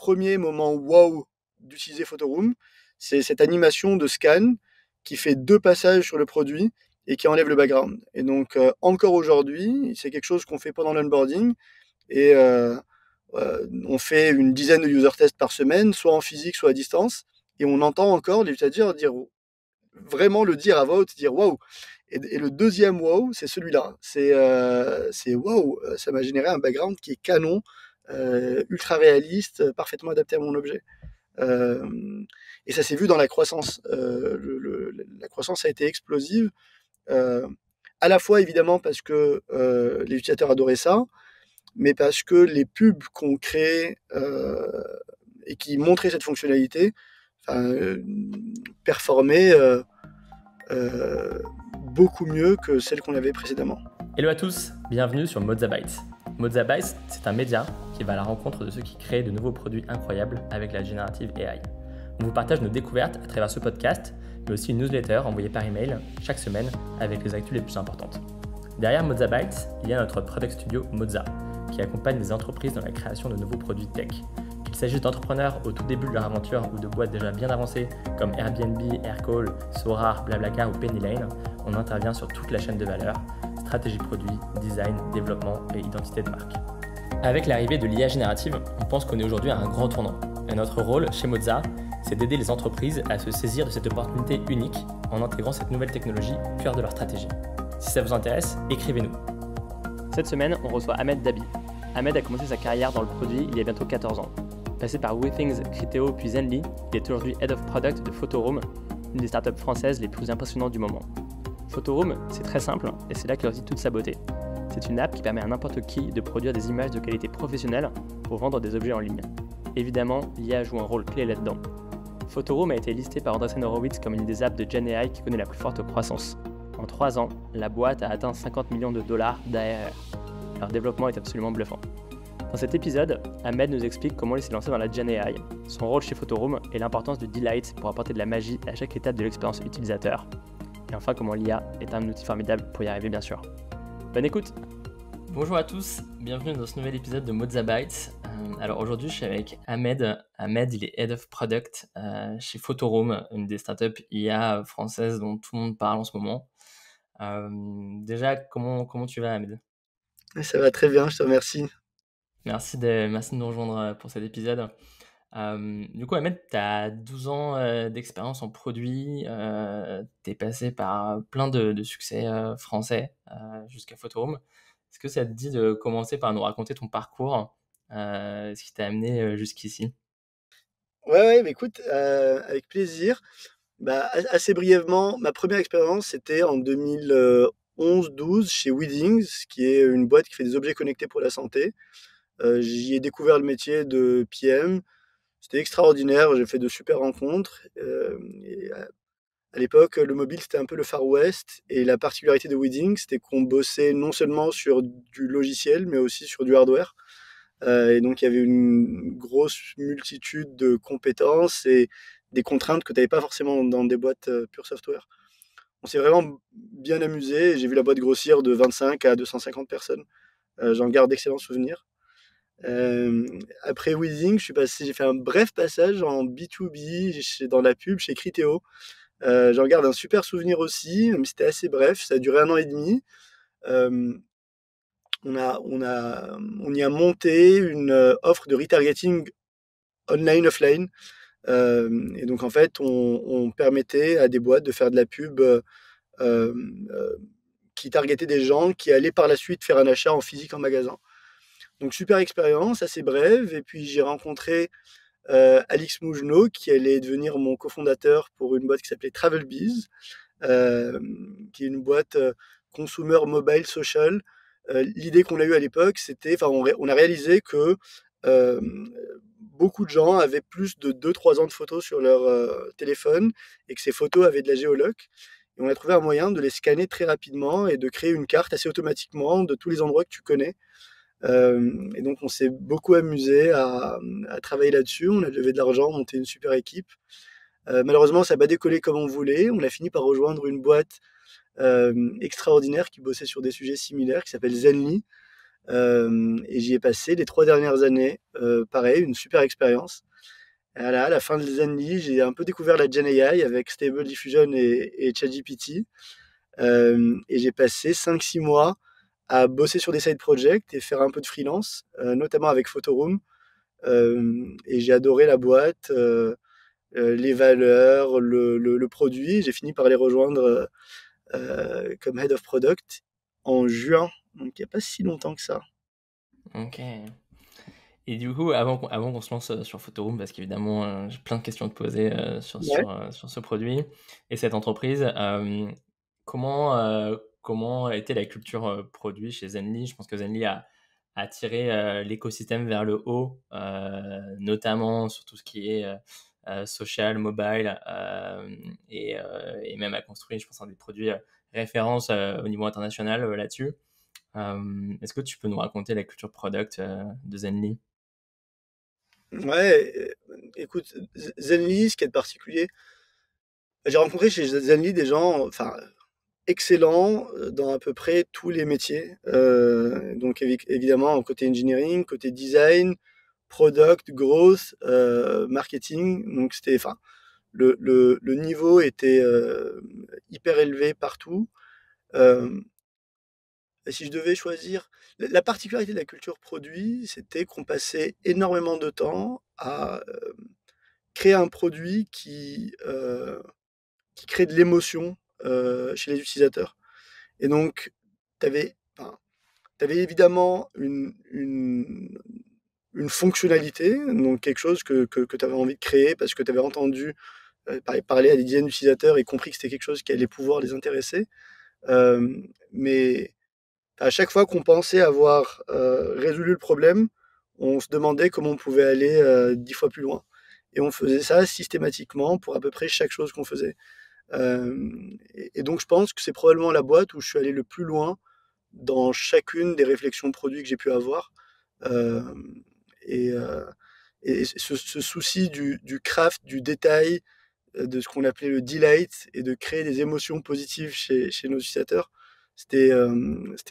premier moment wow d'utiliser Photoroom, c'est cette animation de scan qui fait 2 passages sur le produit et qui enlève le background. Et donc, encore aujourd'hui, c'est quelque chose qu'on fait pendant l'onboarding et on fait une dizaine de user tests par semaine, soit en physique, soit à distance, et on entend encore les utilisateurs dire vraiment le dire à voix haute, dire waouh. Et le deuxième wow, c'est celui-là. C'est waouh, ça m'a généré un background qui est canon, ultra réaliste, parfaitement adapté à mon objet. Euh, et ça s'est vu dans la croissance. La croissance a été explosive. Euh, à la fois évidemment parce que les utilisateurs adoraient ça, mais parce que les pubs qu'on crée et qui montraient cette fonctionnalité performaient euh, beaucoup mieux que celles qu'on avait précédemment. Hello à tous, bienvenue sur Mozzabytes. Mozzabytes, c'est un média qui va à la rencontre de ceux qui créent de nouveaux produits incroyables avec la générative AI. On vous partage nos découvertes à travers ce podcast, mais aussi une newsletter envoyée par email chaque semaine avec les actus les plus importantes. Derrière Mozzabytes, il y a notre product studio Mozza, qui accompagne les entreprises dans la création de nouveaux produits tech. Qu'il s'agisse d'entrepreneurs au tout début de leur aventure ou de boîtes déjà bien avancées comme Airbnb, Aircall, Sora, Blablacar ou Pennylane, on intervient sur toute la chaîne de valeur, stratégie produit, design, développement et identité de marque. Avec l'arrivée de l'IA générative, on pense qu'on est aujourd'hui à un grand tournant. Et notre rôle chez Mozza, c'est d'aider les entreprises à se saisir de cette opportunité unique en intégrant cette nouvelle technologie au cœur de leur stratégie. Si ça vous intéresse, écrivez-nous. Cette semaine, on reçoit Ahmed Dabi. Ahmed a commencé sa carrière dans le produit il y a bientôt 14 ans. Passé par WeThings, Criteo puis Zenly, il est aujourd'hui Head of Product de Photoroom, une des startups françaises les plus impressionnantes du moment. Photoroom, c'est très simple et c'est là qu'il réside toute sa beauté. C'est une app qui permet à n'importe qui de produire des images de qualité professionnelle pour vendre des objets en ligne. Évidemment, l'IA joue un rôle clé là-dedans. Photoroom a été listé par Andreessen Horowitz comme une des apps de Gen AI qui connaît la plus forte croissance. En 3 ans, la boîte a atteint 50 millions de dollars d'ARR. Leur développement est absolument bluffant. Dans cet épisode, Ahmed nous explique comment il s'est lancé dans la Gen AI, son rôle chez Photoroom et l'importance du delight pour apporter de la magie à chaque étape de l'expérience utilisateur. Et enfin, comment l'IA est un outil formidable pour y arriver, bien sûr. Bonne écoute! Bonjour à tous, bienvenue dans ce nouvel épisode de Mozzabytes. Alors aujourd'hui, je suis avec Ahmed. Ahmed, il est Head of Product chez Photoroom, une des startups IA françaises dont tout le monde parle en ce moment. Déjà, comment tu vas, Ahmed? Ça va très bien, je te remercie. Merci de nous rejoindre pour cet épisode. Du coup, Ahmed, tu as 12 ans d'expérience en produit. Tu es passé par plein de succès français jusqu'à Photoroom. Est-ce que ça te dit de commencer par nous raconter ton parcours, ce qui t'a amené jusqu'ici? Ouais, mais écoute, avec plaisir. Assez brièvement, ma première expérience, c'était en 2011-12 chez Weedings, qui est une boîte qui fait des objets connectés pour la santé. J'y ai découvert le métier de PM. C'était extraordinaire, j'ai fait de super rencontres. À l'époque, le mobile, c'était un peu le Far West. Et la particularité de Weedings, c'était qu'on bossait non seulement sur du logiciel, mais aussi sur du hardware. Et donc, il y avait une grosse multitude de compétences et des contraintes que tu n'avais pas forcément dans des boîtes pure software. On s'est vraiment bien amusé et j'ai vu la boîte grossir de 25 à 250 personnes. J'en garde d'excellents souvenirs. Après Weezing, j'ai fait un bref passage en B2B dans la pub chez Criteo. J'en garde un super souvenir aussi, mais c'était assez bref, ça a duré 1 an et demi. Euh, on y a monté une offre de retargeting online-offline. Et donc en fait, on permettait à des boîtes de faire de la pub euh, qui targetait des gens qui allaient par la suite faire un achat en physique en magasin. Donc super expérience, assez brève. Et puis j'ai rencontré Alix Mougenot, qui allait devenir mon cofondateur pour une boîte qui s'appelait TravelBiz, qui est une boîte consumer mobile social. L'idée qu'on a eue à l'époque, c'était, on a réalisé que euh, beaucoup de gens avaient plus de 2-3 ans de photos sur leur téléphone et que ces photos avaient de la géoloc. Et on a trouvé un moyen de les scanner très rapidement et de créer une carte assez automatiquement de tous les endroits que tu connais. Et donc on s'est beaucoup amusé à travailler là-dessus. On a levé de l'argent, monté une super équipe. Malheureusement, ça n'a pas décollé comme on voulait. On a fini par rejoindre une boîte extraordinaire qui bossait sur des sujets similaires, qui s'appelle Zenly, Et j'y ai passé les 3 dernières années. Pareil, une super expérience. Voilà, à la fin de Zenly, j'ai un peu découvert la Gen AI avec Stable Diffusion et ChatGPT. Et j'ai passé 5-6 mois à bosser sur des side projects et faire un peu de freelance, notamment avec Photoroom. Et j'ai adoré la boîte, les valeurs, le produit. J'ai fini par les rejoindre comme Head of Product en juin, donc il n'y a pas si longtemps que ça. Ok. Et du coup, avant qu'on se lance sur Photoroom, parce qu'évidemment, j'ai plein de questions à te poser Ouais. sur ce produit et cette entreprise, comment était la culture produit chez Zenly? Je pense que Zenly a tiré l'écosystème vers le haut, notamment sur tout ce qui est social, mobile, et même a construit, je pense, un des produits référence au niveau international là-dessus. Est-ce que tu peux nous raconter la culture product de Zenly? Ouais, écoute, Zenly, ce qui est de particulier, j'ai rencontré chez Zenly des gens, enfin, excellents dans à peu près tous les métiers. Donc évidemment, côté engineering, côté design, product, growth, marketing. Donc c'était, enfin, le niveau était hyper élevé partout. Euh, et si je devais choisir, la particularité de la culture produit, c'était qu'on passait énormément de temps à créer un produit qui crée de l'émotion chez les utilisateurs. Et donc, tu avais, enfin, évidemment une fonctionnalité, donc quelque chose que tu avais envie de créer parce que tu avais entendu parler à des dizaines d'utilisateurs et compris que c'était quelque chose qui allait pouvoir les intéresser. Mais à chaque fois qu'on pensait avoir résolu le problème, on se demandait comment on pouvait aller 10 fois plus loin. Et on faisait ça systématiquement pour à peu près chaque chose qu'on faisait. Et donc je pense que c'est probablement la boîte où je suis allé le plus loin dans chacune des réflexions produits que j'ai pu avoir. Euh, et, euh, et ce souci du craft, du détail, de ce qu'on appelait le delight et de créer des émotions positives chez nos utilisateurs, c'était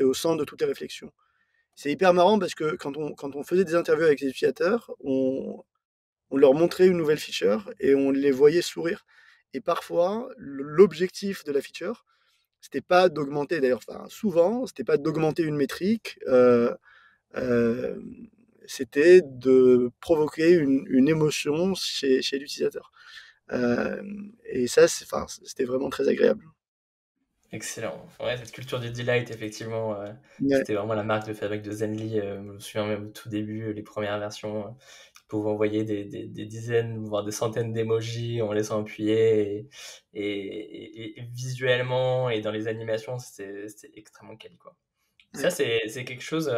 au centre de toutes les réflexions. C'est hyper marrant parce que quand on faisait des interviews avec les utilisateurs, on leur montrait une nouvelle feature et on les voyait sourire. Et parfois, l'objectif de la feature, c'était pas d'augmenter, d'ailleurs, enfin, souvent, c'était pas d'augmenter une métrique, euh, c'était de provoquer une émotion chez l'utilisateur. Euh, et ça, enfin, c'était vraiment très agréable. Excellent. Ouais, cette culture du delight, effectivement, Ouais, c'était vraiment la marque de fabrique de Zenly. Je me souviens même au tout début, les premières versions, ils pouvaient envoyer des dizaines, voire des centaines d'émojis en laissant appuyer. Et visuellement et dans les animations, c'était extrêmement quali, quoi. Ça, ouais. c'est quelque chose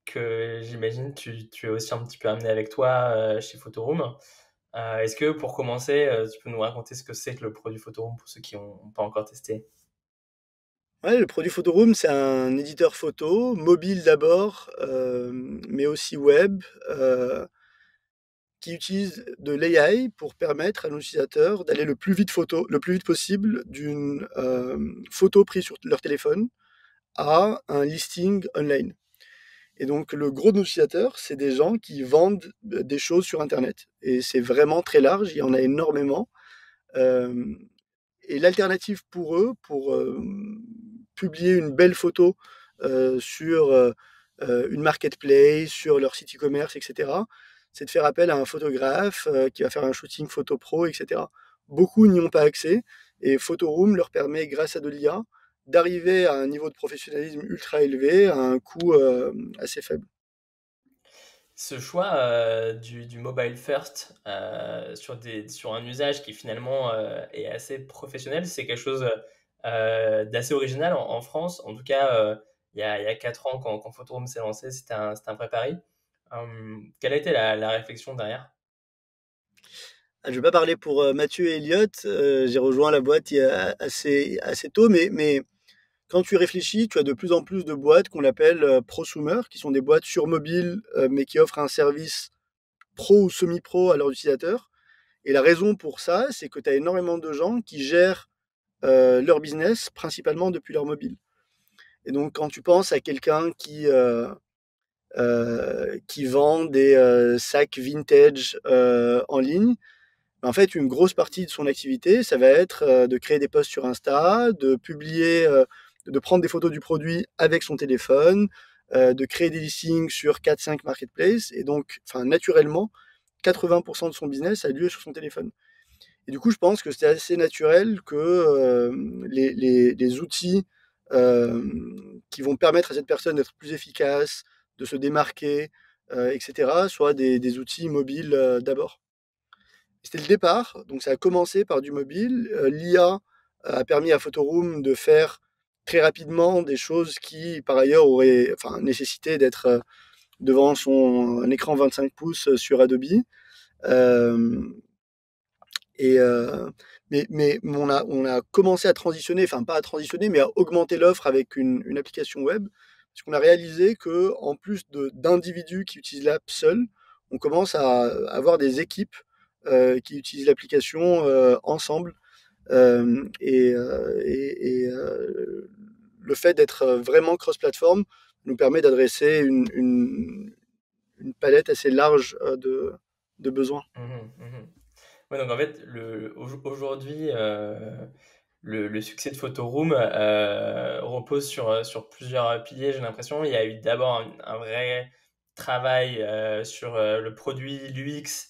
que j'imagine tu as aussi un petit peu amené avec toi chez Photoroom. Est-ce que pour commencer, tu peux nous raconter ce que c'est que le produit Photoroom pour ceux qui n'ont pas encore testé? Ouais, le produit Photoroom, c'est un éditeur photo, mobile d'abord, mais aussi web, qui utilise de l'AI pour permettre à nos utilisateurs d'aller le plus vite possible d'une photo prise sur leur téléphone à un listing online. Et donc, le gros de nos utilisateurs, c'est des gens qui vendent des choses sur Internet. Et c'est vraiment très large, il y en a énormément. Euh, et l'alternative pour eux, pour publier une belle photo sur une marketplace, sur leur site e-commerce, etc., c'est de faire appel à un photographe qui va faire un shooting photo pro, etc. Beaucoup n'y ont pas accès et Photoroom leur permet, grâce à de l'IA, d'arriver à un niveau de professionnalisme ultra élevé à un coût assez faible. Ce choix du mobile first sur un usage qui finalement est assez professionnel, c'est quelque chose d'assez original en France. En tout cas, il y a 4 ans, quand Photoroom s'est lancé, c'était un vrai pari. Quelle a été la réflexion derrière? Je ne vais pas parler pour Mathieu et Elliott, j'ai rejoint la boîte il y a assez tôt, mais quand tu réfléchis, tu as de plus en plus de boîtes qu'on appelle prosumer, qui sont des boîtes sur mobile, mais qui offrent un service pro ou semi-pro à leurs utilisateurs. Et la raison pour ça, c'est que tu as énormément de gens qui gèrent leur business principalement depuis leur mobile. Et donc, quand tu penses à quelqu'un qui vend des sacs vintage en ligne. En fait, une grosse partie de son activité, ça va être de créer des posts sur Insta, de publier, de prendre des photos du produit avec son téléphone, de créer des listings sur 4-5 marketplaces. Et donc, naturellement, 80% de son business a lieu sur son téléphone. Et du coup, je pense que c'est assez naturel que les outils euh, qui vont permettre à cette personne d'être plus efficace, de se démarquer, etc., soient des outils mobiles d'abord. C'était le départ, donc ça a commencé par du mobile. L'IA a permis à Photoroom de faire très rapidement des choses qui, par ailleurs, auraient nécessité d'être devant un écran 25 pouces sur Adobe. Euh, et, mais on a commencé à transitionner, enfin pas à transitionner, mais à augmenter l'offre avec une application web, parce qu'on a réalisé que en plus d'individus qui utilisent l'app seuls, on commence à avoir des équipes qui utilisent l'application ensemble. Le fait d'être vraiment cross-platform nous permet d'adresser une palette assez large de besoins. Mhm, mhm. Ouais, donc en fait, aujourd'hui, le succès de Photoroom repose sur plusieurs piliers, j'ai l'impression. Il y a eu d'abord un vrai travail sur le produit, l'UX,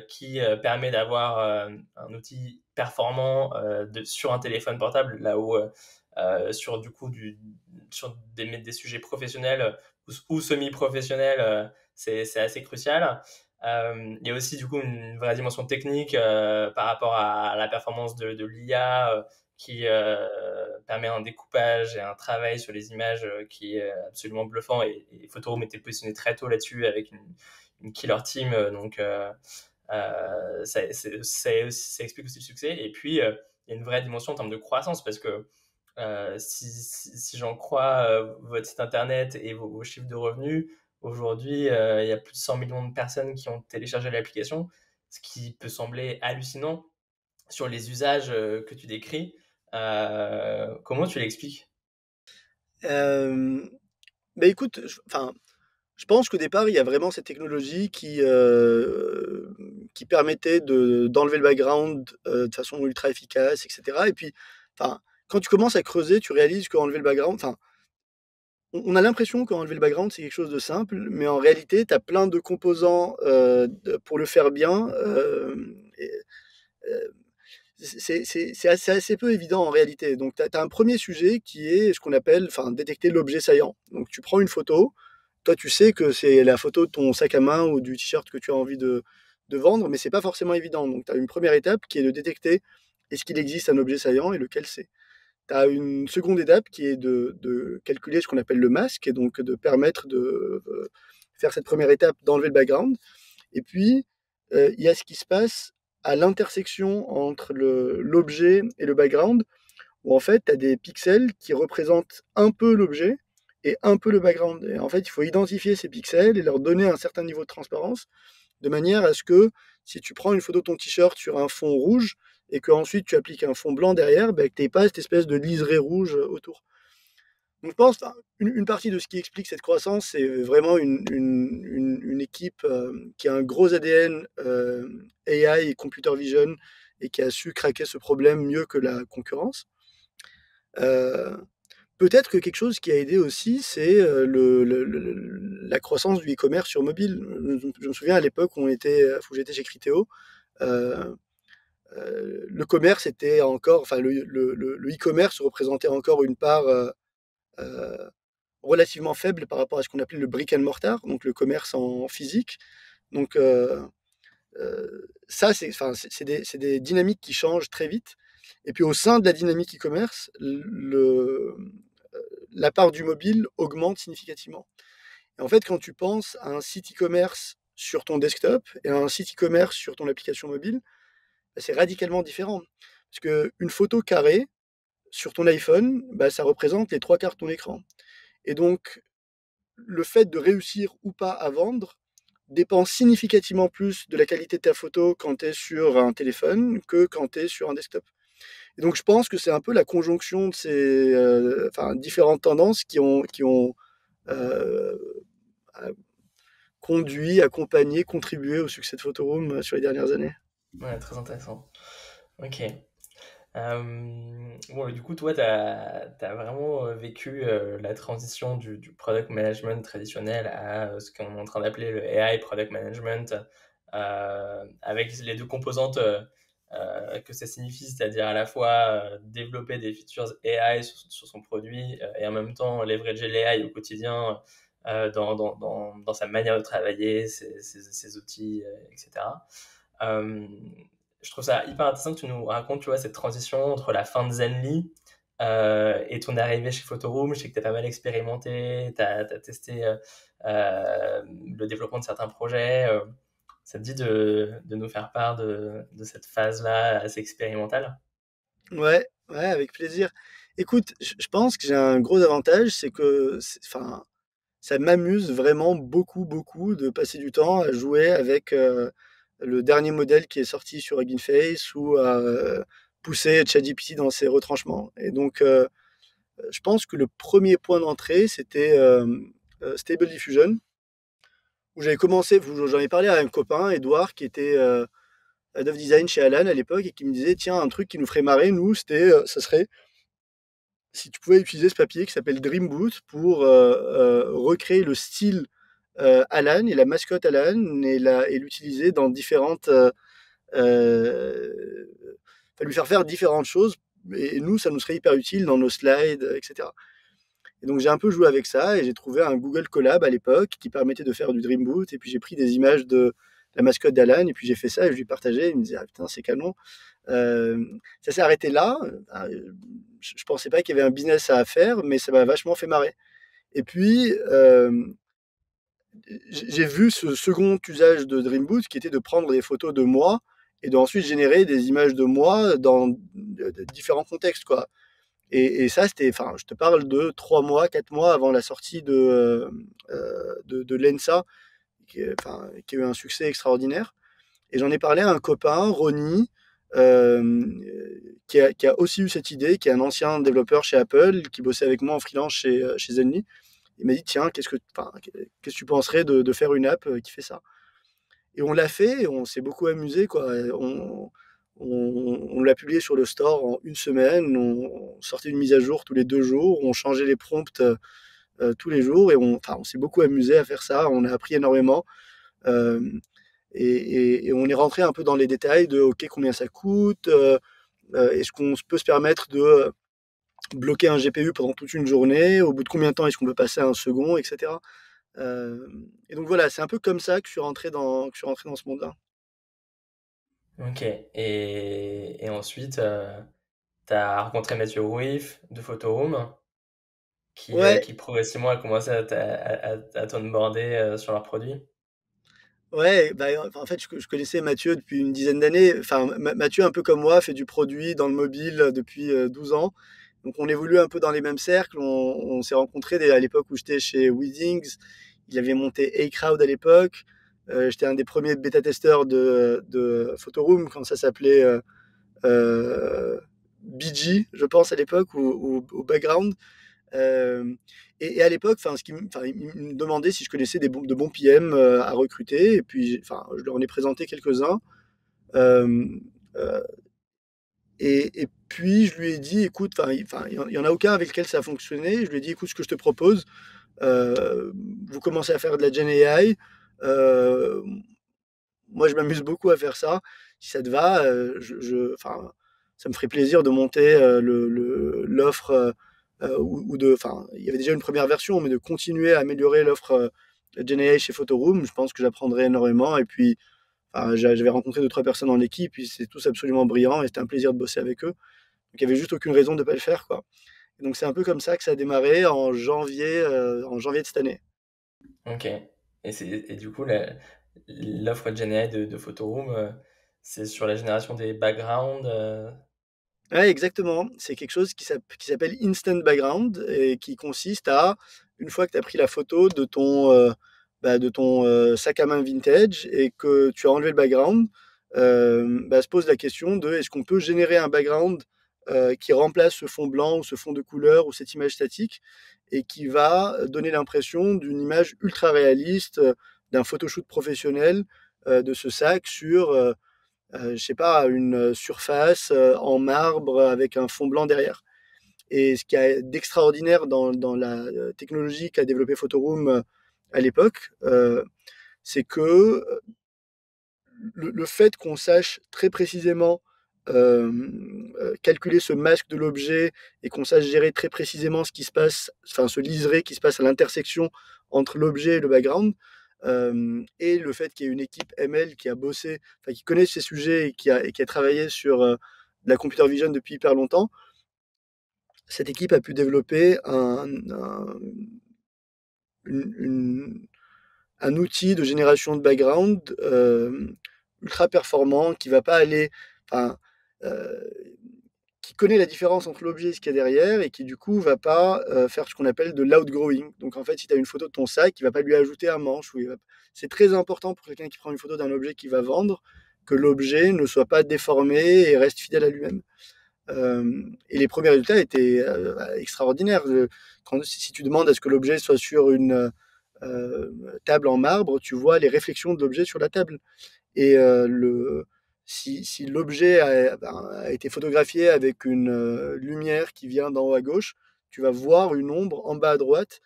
qui permet d'avoir un outil performant sur un téléphone portable, là où sur du coup sur des sujets professionnels ou semi-professionnels, c'est assez crucial. Il y a aussi du coup une vraie dimension technique par rapport à la performance de l'IA qui permet un découpage et un travail sur les images qui est absolument bluffant, et Photoroom était positionné très tôt là-dessus avec une killer team, donc ça explique aussi le succès. Et puis il y a une vraie dimension en termes de croissance, parce que si j'en crois votre site internet et vos chiffres de revenus, aujourd'hui, il y a plus de 100 millions de personnes qui ont téléchargé l'application, ce qui peut sembler hallucinant sur les usages que tu décris. Comment tu l'expliques? Euh, Écoute, je pense qu'au départ, il y a vraiment cette technologie qui permettait d'enlever le background de façon ultra efficace, etc. Et puis, quand tu commences à creuser, tu réalises qu'enlever le background, on a l'impression qu'enlever le background, c'est quelque chose de simple, mais en réalité, tu as plein de composants pour le faire bien. Et, euh, c'est assez peu évident en réalité. Donc, tu as un premier sujet qui est ce qu'on appelle détecter l'objet saillant. Donc, tu prends une photo, toi, tu sais que c'est la photo de ton sac à main ou du t-shirt que tu as envie de vendre, mais c'est pas forcément évident. Donc, tu as une première étape qui est de détecter est-ce qu'il existe un objet saillant et lequel c'est. Tu as une seconde étape qui est de calculer ce qu'on appelle le masque, et donc de permettre de faire cette première étape, d'enlever le background. Et puis, il y a ce qui se passe à l'intersection entre l'objet et le background, où en fait, tu as des pixels qui représentent un peu l'objet et un peu le background. Et en fait, il faut identifier ces pixels et leur donner un certain niveau de transparence, de manière à ce que si tu prends une photo de ton t-shirt sur un fond rouge et qu'ensuite tu appliques un fond blanc derrière, que tu n'aies pas cette espèce de liseré rouge autour. Donc je pense une partie de ce qui explique cette croissance, c'est vraiment une équipe qui a un gros ADN AI et computer vision et qui a su craquer ce problème mieux que la concurrence. Euh, Peut-être que quelque chose qui a aidé aussi, c'est la croissance du e-commerce sur mobile. Je me souviens à l'époque où j'étais chez Criteo, euh, le commerce était encore, le e-commerce représentait encore une part euh, relativement faible par rapport à ce qu'on appelait le brick and mortar, donc le commerce en physique. Donc ça, c'est des dynamiques qui changent très vite. Et puis au sein de la dynamique e-commerce, la part du mobile augmente significativement. Et en fait, quand tu penses à un site e-commerce sur ton desktop et à un site e-commerce sur ton application mobile, c'est radicalement différent. Parce qu'une photo carrée sur ton iPhone, ça représente les trois quarts de ton écran. Et donc, le fait de réussir ou pas à vendre dépend significativement plus de la qualité de ta photo quand tu es sur un téléphone que quand tu es sur un desktop. Et donc je pense que c'est un peu la conjonction de ces différentes tendances qui ont euh, a conduit, accompagné, contribué au succès de Photoroom sur les dernières années. Ouais, très intéressant. Ok. Bon, du coup, toi, tu as vraiment vécu la transition du product management traditionnel à ce qu'on est en train d'appeler le AI product management, avec les deux composantes que ça signifie, c'est-à-dire à la fois développer des features AI sur son produit et en même temps leverager l'AI au quotidien dans sa manière de travailler, ses outils, etc. Euh, je trouve ça hyper intéressant que tu nous racontes, tu vois, cette transition entre la fin de Zenly et ton arrivée chez Photoroom. Je sais que tu as pas mal expérimenté, tu as testé le développement de certains projets. Ça te dit de nous faire part de cette phase-là assez expérimentale? Ouais, ouais, avec plaisir. Écoute, je pense que j'ai un gros avantage, c'est que, enfin, ça m'amuse vraiment beaucoup, beaucoup de passer du temps à jouer avec le dernier modèle qui est sorti sur Hugging Face ou à pousser ChatGPT dans ses retranchements. Et donc, je pense que le premier point d'entrée, c'était Stable Diffusion, où j'avais commencé, où j'en ai parlé à un copain, Edouard, qui était Head of Design chez Alan à l'époque, et qui me disait, tiens, un truc qui nous ferait marrer, nous, ça serait si tu pouvais utiliser ce papier qui s'appelle Dream Boot pour recréer le style Alan et la mascotte Alan et l'utiliser dans différentes. Lui faire différentes choses. Et nous, ça nous serait hyper utile dans nos slides, etc. Et donc j'ai un peu joué avec ça et j'ai trouvé un Google Colab à l'époque qui permettait de faire du Dream Boot. Et puis j'ai pris des images de la mascotte d'Alan et puis j'ai fait ça et je lui partageais. Il me disait ah putain c'est canon. Euh, Ça s'est arrêté là. Je pensais pas qu'il y avait un business à faire, mais ça m'a vachement fait marrer. Et puis, j'ai vu ce second usage de Dream Boot qui était de prendre des photos de moi et d'ensuite générer des images de moi dans de différents contextes, quoi. Et ça, c'était, enfin, je te parle de 3 mois, 4 mois avant la sortie de Lensa, qui a eu un succès extraordinaire. Et j'en ai parlé à un copain, Ronnie, euh, qui a aussi eu cette idée, qui est un ancien développeur chez Apple, qui bossait avec moi en freelance chez Zenly. Il m'a dit, tiens, qu'est-ce que tu penserais de faire une app qui fait ça? Et on l'a fait, et on s'est beaucoup amusé, quoi. On l'a publié sur le store en une semaine, on sortait une mise à jour tous les 2 jours, on changeait les prompts tous les jours, et on s'est beaucoup amusé à faire ça, on a appris énormément. Euh, et on est rentré un peu dans les détails de OK, combien ça coûte, est-ce qu'on peut se permettre de bloquer un GPU pendant toute une journée, au bout de combien de temps est-ce qu'on peut passer à un second, etc. Et donc voilà, c'est un peu comme ça que je suis rentré dans ce monde-là. Ok. Et ensuite, tu as rencontré Mathieu Rouif de Photoroom, Ouais, qui progressivement a commencé à t'onboarder sur leurs produits. ouais, bah, en fait, je connaissais Mathieu depuis une dizaine d'années. Enfin, Mathieu, un peu comme moi, fait du produit dans le mobile depuis 12 ans. Donc, on évolue un peu dans les mêmes cercles. On s'est rencontrés à l'époque où j'étais chez Weezings. Il avait monté A-Crowd à l'époque. J'étais un des premiers bêta-testeurs de Photoroom quand ça s'appelait BG, je pense, à l'époque, ou Background. Euh, et à l'époque, ils me demandaient si je connaissais de bons PM à recruter. Et puis, je leur en ai présenté quelques-uns. Euh, euh, et puis, je lui ai dit, écoute, il y en a aucun avec lequel ça a fonctionné. Je lui ai dit, écoute, ce que je te propose, vous commencez à faire de la Gen AI. Euh, Moi, je m'amuse beaucoup à faire ça. Si ça te va, ça me ferait plaisir de monter l'offre il y avait déjà une première version, mais de continuer à améliorer l'offre GenAI chez Photoroom. Je pense que j'apprendrai énormément. Et puis, j'avais rencontré 2, 3 personnes dans l'équipe, puis c'est tous absolument brillants et c'était un plaisir de bosser avec eux. Donc, il n'y avait juste aucune raison de ne pas le faire, quoi. Et donc, c'est un peu comme ça que ça a démarré en janvier de cette année. Ok. Et du coup, l'offre GenAI de Photoroom, c'est sur la génération des backgrounds. Ouais, exactement. C'est quelque chose qui s'appelle Instant Background et qui consiste à, une fois que tu as pris la photo de ton sac à main vintage et que tu as enlevé le background, se pose la question de est-ce qu'on peut générer un background qui remplace ce fond blanc ou ce fond de couleur ou cette image statique et qui va donner l'impression d'une image ultra réaliste, d'un photoshoot professionnel de ce sac sur, je sais pas, une surface en marbre avec un fond blanc derrière. Et ce qu'il y a d'extraordinaire dans la technologie qu'a développé Photoroom à l'époque, c'est que le fait qu'on sache très précisément calculer ce masque de l'objet et qu'on sache gérer très précisément ce qui se passe, enfin ce liseré qui se passe à l'intersection entre l'objet et le background, et le fait qu'il y ait une équipe ML qui a bossé, enfin qui connaît ces sujets et qui a travaillé sur la computer vision depuis hyper longtemps, cette équipe a pu développer une, un outil de génération de background ultra performant qui va pas aller, enfin, euh, qui connaît la différence entre l'objet et ce qu'il y a derrière et qui du coup va pas faire ce qu'on appelle de l'outgrowing. Donc en fait, si tu as une photo de ton sac, il va pas lui ajouter un manche. C'est très important pour quelqu'un qui prend une photo d'un objet qu'il va vendre que l'objet ne soit pas déformé et reste fidèle à lui-même. Et les premiers résultats étaient extraordinaires. Si tu demandes à ce que l'objet soit sur une table en marbre, tu vois les réflexions de l'objet sur la table. Et si l'objet a été photographié avec une lumière qui vient d'en haut à gauche, tu vas voir une ombre en bas à droite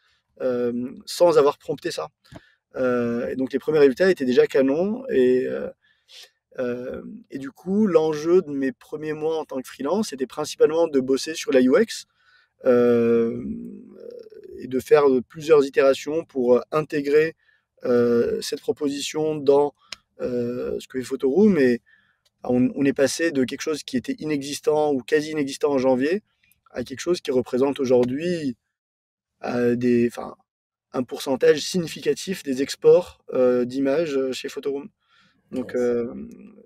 sans avoir prompté ça. Et donc les premiers résultats étaient déjà canons. Et du coup, l'enjeu de mes premiers mois en tant que freelance était principalement de bosser sur la UX euh, et de faire plusieurs itérations pour intégrer cette proposition dans ce que fait Photoroom. Et on est passé de quelque chose qui était inexistant ou quasi inexistant en janvier à quelque chose qui représente aujourd'hui un pourcentage significatif des exports d'images chez Photoroom. Donc, Yes.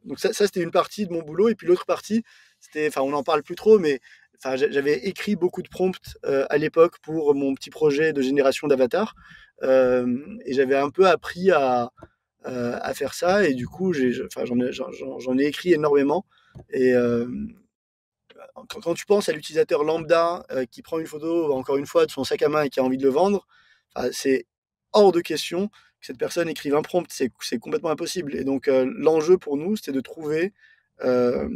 donc ça c'était une partie de mon boulot. Et puis l'autre partie, c'était, enfin, on n'en parle plus trop, mais enfin, j'avais écrit beaucoup de prompts à l'époque pour mon petit projet de génération d'avatar. Et j'avais un peu appris à faire ça. Et du coup, j'en ai écrit énormément. Et quand tu penses à l'utilisateur lambda qui prend une photo, encore une fois, de son sac à main et qui a envie de le vendre, c'est hors de question que cette personne écrive un prompt. C'est complètement impossible. Et donc, l'enjeu pour nous, c'était de trouver euh,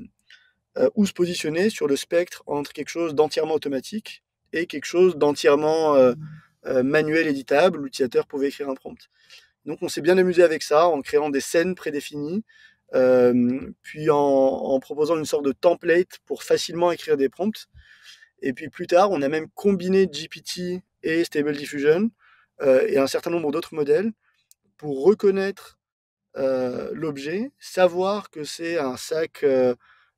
où se positionner sur le spectre entre quelque chose d'entièrement automatique et quelque chose d'entièrement manuel éditable où l'utilisateur pouvait écrire un prompt. Donc on s'est bien amusé avec ça en créant des scènes prédéfinies, puis en proposant une sorte de template pour facilement écrire des prompts. Et puis plus tard, on a même combiné GPT et Stable Diffusion et un certain nombre d'autres modèles pour reconnaître l'objet, savoir que c'est un sac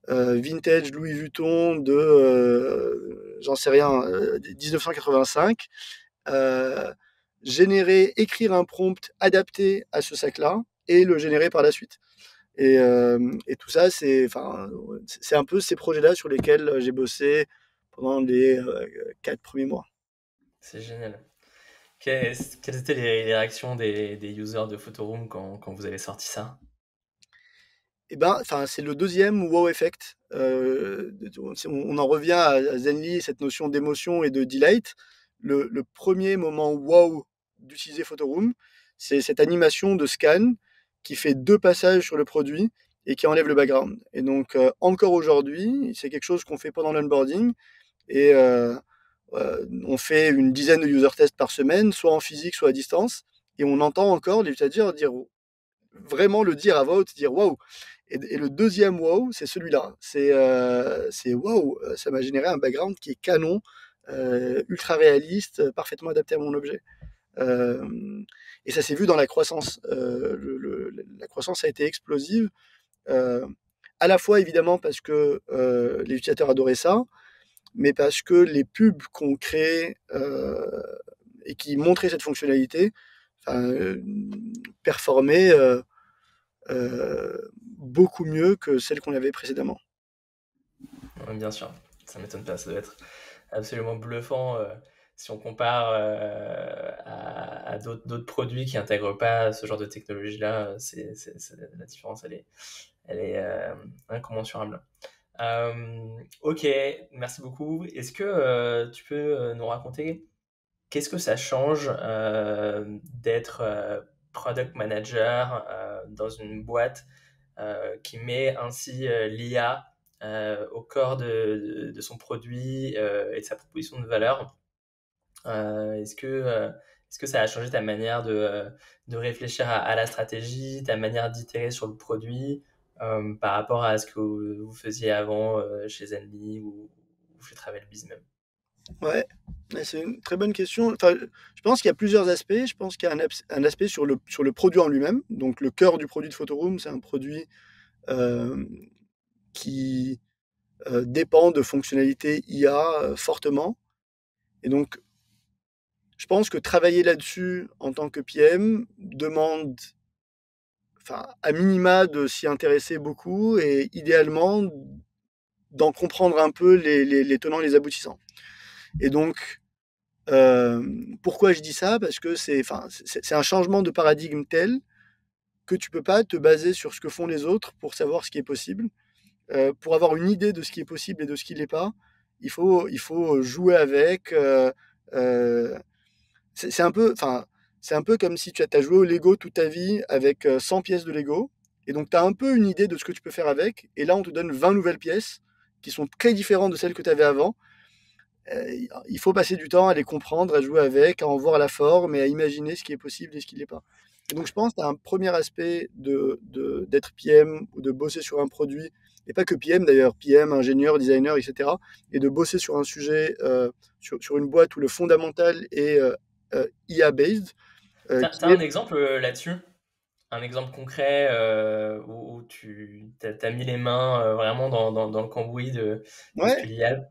vintage Louis Vuitton de, j'en sais rien, 1985, euh, écrire un prompt adapté à ce sac-là et le générer par la suite. Et tout ça, c'est un peu ces projets-là sur lesquels j'ai bossé pendant les 4 premiers mois. C'est génial. Quelles étaient les réactions des users de Photoroom quand vous avez sorti ça? Et ben, enfin, c'est le deuxième wow effect. On en revient à Zenly, cette notion d'émotion et de delight. Le premier moment wow d'utiliser Photoroom, c'est cette animation de scan qui fait 2 passages sur le produit et qui enlève le background. Et donc, encore aujourd'hui, c'est quelque chose qu'on fait pendant l'onboarding et on fait une dizaine de user tests par semaine, soit en physique, soit à distance. Et on entend encore les utilisateurs dire vraiment le dire à voix haute, dire waouh. Et le deuxième wow, c'est celui-là. C'est waouh, ça m'a généré un background qui est canon, ultra réaliste, parfaitement adapté à mon objet. Euh, et ça s'est vu dans la croissance. La croissance a été explosive, euh, à la fois évidemment parce que les utilisateurs adoraient ça, mais parce que les pubs qu'on crée et qui montraient cette fonctionnalité performaient beaucoup mieux que celle qu'on avait précédemment. Ouais, bien sûr, ça m'étonne pas, ça doit être absolument bluffant si on compare à d'autres produits qui n'intègrent pas ce genre de technologie-là. La différence, elle est incommensurable. Ok, merci beaucoup. Est-ce que tu peux nous raconter qu'est-ce que ça change d'être product manager dans une boîte qui met ainsi l'IA au corps de son produit et de sa proposition de valeur? Est-ce que ça a changé ta manière de réfléchir à la stratégie, ta manière d'itérer sur le produit par rapport à ce que vous faisiez avant chez Zenly ou chez Travelbiz même? Ouais, ouais, c'est une très bonne question. Enfin, je pense qu'il y a plusieurs aspects. Je pense qu'il y a un aspect sur le produit en lui-même. Donc, le cœur du produit de Photoroom, c'est un produit euh, qui dépend de fonctionnalités IA fortement. Et donc, je pense que travailler là-dessus en tant que PM demande, enfin, à minima, de s'y intéresser beaucoup et idéalement d'en comprendre un peu les tenants et les aboutissants. Et donc, pourquoi je dis ça? Parce que c'est un changement de paradigme tel que tu peux pas te baser sur ce que font les autres pour savoir ce qui est possible. Pour avoir une idée de ce qui est possible et de ce qui l'est pas, il faut jouer avec. C'est un peu, enfin, c'est un peu comme si tu as joué au Lego toute ta vie avec 100 pièces de Lego. Et donc, tu as un peu une idée de ce que tu peux faire avec. Et là, on te donne 20 nouvelles pièces qui sont très différentes de celles que tu avais avant. Il faut passer du temps à les comprendre, à jouer avec, à en voir la forme et à imaginer ce qui est possible et ce qui ne l'est pas. Et donc, je pense que tu as un premier aspect d'être PM ou de bosser sur un produit, et pas que PM d'ailleurs, PM, ingénieur, designer, etc., et de bosser sur un sujet, sur une boîte où le fondamental est IA-based, T'as qui est... un exemple là-dessus? Un exemple concret où tu t'as mis les mains vraiment dans le cambouis de ce que Ouais, l'IA.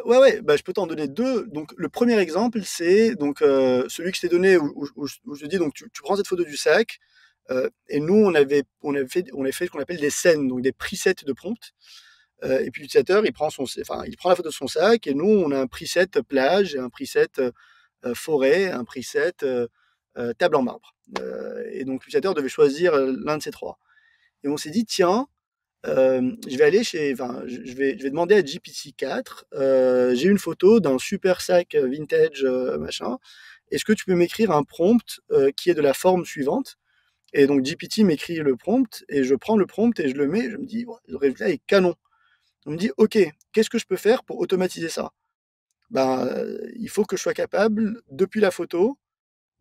ouais, bah, je peux t'en donner deux. Donc, le premier exemple, c'est donc celui que je t'ai donné où je te dis, donc tu prends cette photo du sac, et nous, on avait fait ce qu'on appelle des scènes, donc des presets de prompt. Et puis l'utilisateur, il prend la photo de son sac, et nous, on a un preset plage, un preset forêt, un preset table en marbre. Et donc l'utilisateur devait choisir l'un de ces trois. Et on s'est dit, tiens, je vais aller chez, enfin, je vais demander à GPT-4, j'ai une photo d'un super sac vintage machin. Est-ce que tu peux m'écrire un prompt qui est de la forme suivante? Et donc GPT m'écrit le prompt et je prends le prompt et je le mets. Je me dis, ouais, le résultat est canon. On me dit, ok, qu'est-ce que je peux faire pour automatiser ça? Ben, il faut que je sois capable, depuis la photo,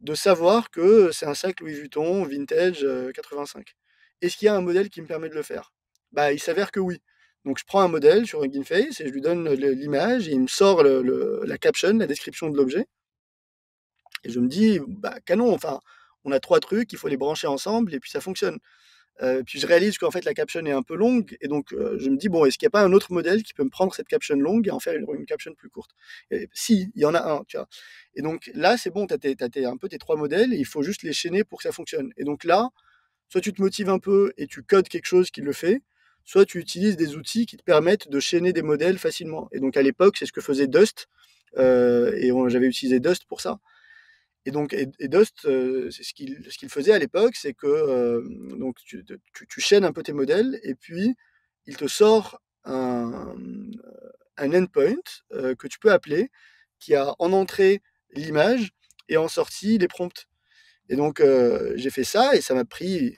de savoir que c'est un sac Louis Vuitton vintage 85. Est-ce qu'il y a un modèle qui me permet de le faire? Bah, il s'avère que oui. Donc je prends un modèle sur Hugging Face et je lui donne l'image et il me sort la caption, la description de l'objet. Et je me dis, bah canon, enfin, on a trois trucs, il faut les brancher ensemble et puis ça fonctionne. Puis je réalise qu'en fait la caption est un peu longue et donc je me dis, bon, est-ce qu'il n'y a pas un autre modèle qui peut me prendre cette caption longue et en faire une caption plus courte? Et si, il y en a un, tu vois. Et donc là, c'est bon, tu as, un peu tes trois modèles et il faut juste les chaîner pour que ça fonctionne. Et donc là, soit tu te motives un peu et tu codes quelque chose qui le fait, soit tu utilises des outils qui te permettent de chaîner des modèles facilement. Et donc à l'époque, c'est ce que faisait Dust, et j'avais utilisé Dust pour ça. Et donc, Dust, c'est ce qu'il faisait à l'époque, c'est que donc tu chaînes un peu tes modèles et puis il te sort un endpoint que tu peux appeler, qui a en entrée l'image et en sortie les prompts. Et donc, j'ai fait ça et ça m'a pris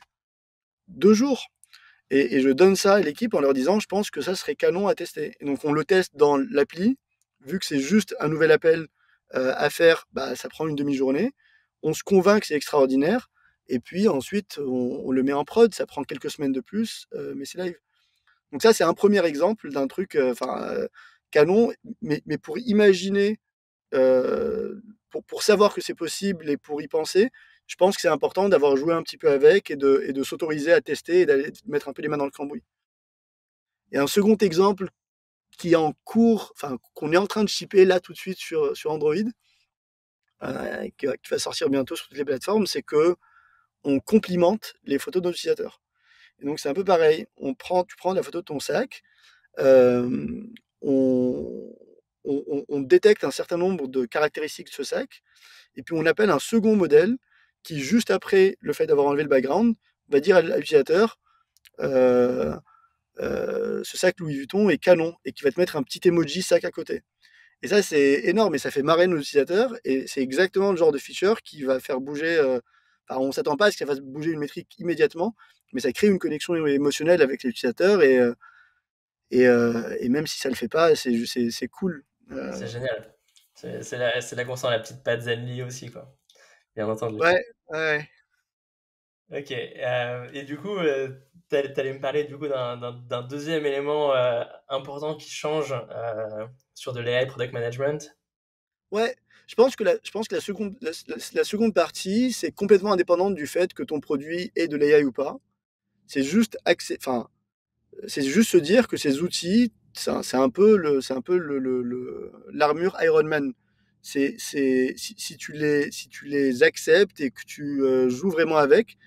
2 jours. Et je donne ça à l'équipe en leur disant, je pense que ça serait canon à tester. Et donc, on le teste dans l'appli. Vu que c'est juste un nouvel appel à faire, bah, ça prend une demi-journée. On se convainc que c'est extraordinaire. Et puis ensuite, on le met en prod. Ça prend quelques semaines de plus, mais c'est live. Donc ça, c'est un premier exemple d'un truc canon. Mais pour imaginer, pour savoir que c'est possible et pour y penser, je pense que c'est important d'avoir joué un petit peu avec et de s'autoriser à tester et d'aller mettre un peu les mains dans le cambouis. Et un second exemple qui est en cours, enfin qu'on est en train de shipper là tout de suite sur Android, qui va sortir bientôt sur toutes les plateformes, c'est que on complimente les photos de nos utilisateurs. Et donc c'est un peu pareil. Tu prends la photo de ton sac, euh, on, on détecte un certain nombre de caractéristiques de ce sac, et puis on appelle un second modèle qui, juste après le fait d'avoir enlevé le background, va dire à l'utilisateur, euh, ce sac Louis Vuitton est canon et qui va te mettre un petit emoji sac à côté. Et ça, c'est énorme et ça fait marrer nos utilisateurs. Et c'est exactement le genre de feature qui va faire bouger. Enfin, on ne s'attend pas à ce que ça fasse bouger une métrique immédiatement, mais ça crée une connexion émotionnelle avec les utilisateurs. Et même si ça ne le fait pas, c'est cool. C'est génial. C'est là qu'on sent la petite patte Zenly aussi, quoi. Bien entendu. Ouais, ouais. Ok. Et du coup, t'allais me parler du coup d'un deuxième élément important qui change sur de l'AI Product Management. Ouais, je pense que la seconde partie, c'est complètement indépendante du fait que ton produit ait de l'AI ou pas. C'est juste, enfin, c'est juste se dire que ces outils, c'est un peu l'armure Iron Man. Si tu les acceptes et que tu joues vraiment avec,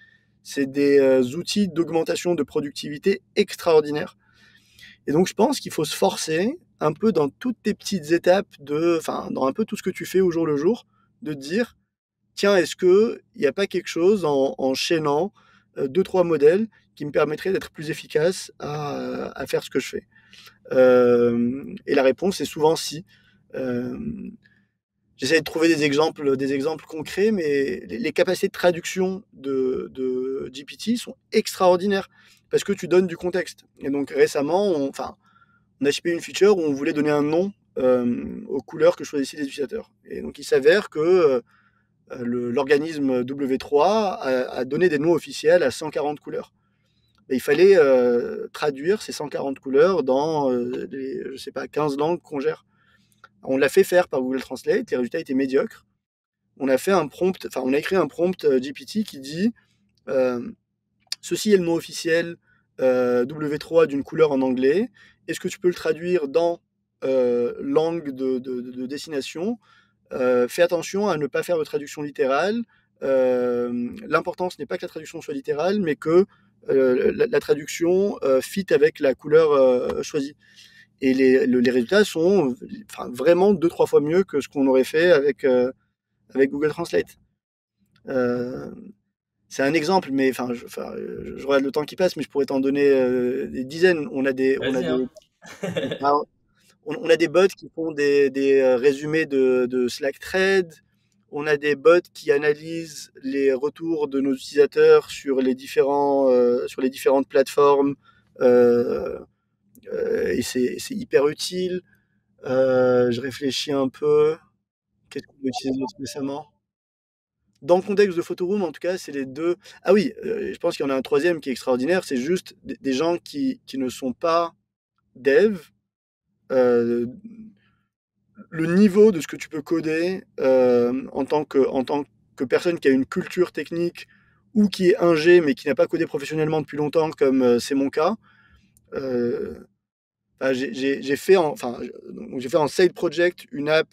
c'est des outils d'augmentation de productivité extraordinaires. Et donc, je pense qu'il faut se forcer un peu dans toutes tes petites étapes enfin, dans un peu tout ce que tu fais au jour le jour, de te dire, tiens, est-ce qu'il n'y a pas quelque chose en chaînant deux, trois modèles qui me permettrait d'être plus efficace à faire ce que je fais. Et la réponse est souvent si. Euh, J'essaie de trouver des exemples concrets, mais les capacités de traduction de GPT sont extraordinaires parce que tu donnes du contexte. Et donc récemment, on a shippé une feature où on voulait donner un nom aux couleurs que choisissaient les utilisateurs. Et donc il s'avère que l'organisme W3 a donné des noms officiels à 140 couleurs. Et il fallait traduire ces 140 couleurs dans je sais pas, 15 langues qu'on gère. On l'a fait faire par Google Translate, les résultats étaient médiocres. On a écrit un prompt GPT qui dit euh, ceci est le nom officiel W3 d'une couleur en anglais. Est-ce que tu peux le traduire dans langue de destination? Fais attention à ne pas faire de traduction littérale. L'important, ce n'est pas que la traduction soit littérale, mais que la traduction fit avec la couleur choisie. Et les résultats sont vraiment deux, trois fois mieux que ce qu'on aurait fait avec Google Translate. Euh, c'est un exemple, mais je regarde le temps qui passe, mais je pourrais t'en donner des dizaines. Vas-y, hein. On a des bots qui font des résumés de Slack thread. On a des bots qui analysent les retours de nos utilisateurs sur les différentes plateformes. Euh, et c'est hyper utile. Je réfléchis un peu. Qu'est-ce qu'on peut utiliser d'autre récemment? Dans le contexte de Photoroom, en tout cas, c'est les deux. Ah oui, je pense qu'il y en a un troisième qui est extraordinaire. C'est juste des gens qui ne sont pas devs. Euh, le niveau de ce que tu peux coder en tant que personne qui a une culture technique ou qui est ingé mais qui n'a pas codé professionnellement depuis longtemps, comme c'est mon cas. euh, j'ai fait en side project une app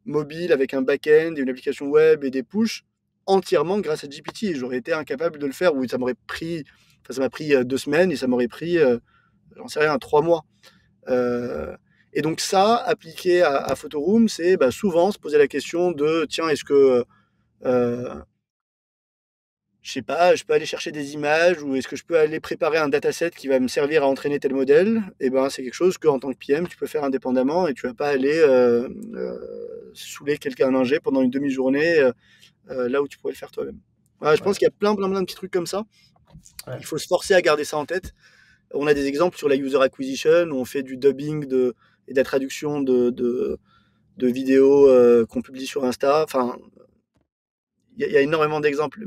mobile avec un back-end et une application web et des push entièrement grâce à GPT. J'aurais été incapable de le faire, ou ça m'a pris 2 semaines et ça m'aurait pris, j'en sais rien, 3 mois. Euh, et donc ça, appliqué à Photoroom, c'est souvent se poser la question de, tiens, est-ce que, euh, je sais pas, je peux aller chercher des images ou est-ce que je peux aller préparer un dataset qui va me servir à entraîner tel modèle? Et ben, c'est quelque chose qu'en tant que PM, tu peux faire indépendamment et tu vas pas aller saouler quelqu'un ingé pendant une demi-journée là où tu pourrais le faire toi-même. Voilà, je pense Ouais, qu'il y a plein, plein, plein de petits trucs comme ça. ouais. Il faut se forcer à garder ça en tête. On a des exemples sur la user acquisition où on fait du dubbing et de la traduction de vidéos qu'on publie sur Insta. Enfin, il y a énormément d'exemples.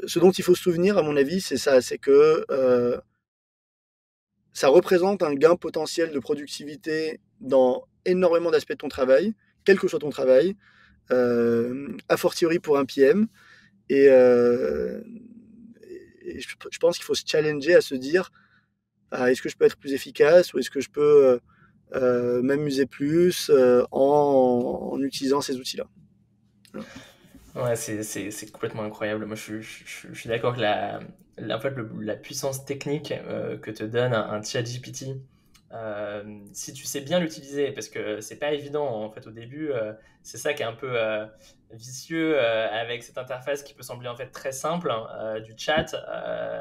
Ce dont il faut se souvenir, à mon avis, c'est ça, c'est que ça représente un gain potentiel de productivité dans énormément d'aspects de ton travail, quel que soit ton travail, a fortiori pour un PM. Et, je pense qu'il faut se challenger à se dire, est-ce que je peux être plus efficace ou est-ce que je peux m'amuser plus en utilisant ces outils-là. Voilà. Ouais, c'est complètement incroyable. Moi, je suis d'accord que en fait, la puissance technique que te donne un chat GPT si tu sais bien l'utiliser, parce que c'est pas évident en fait au début, c'est ça qui est un peu vicieux avec cette interface qui peut sembler en fait très simple du chat.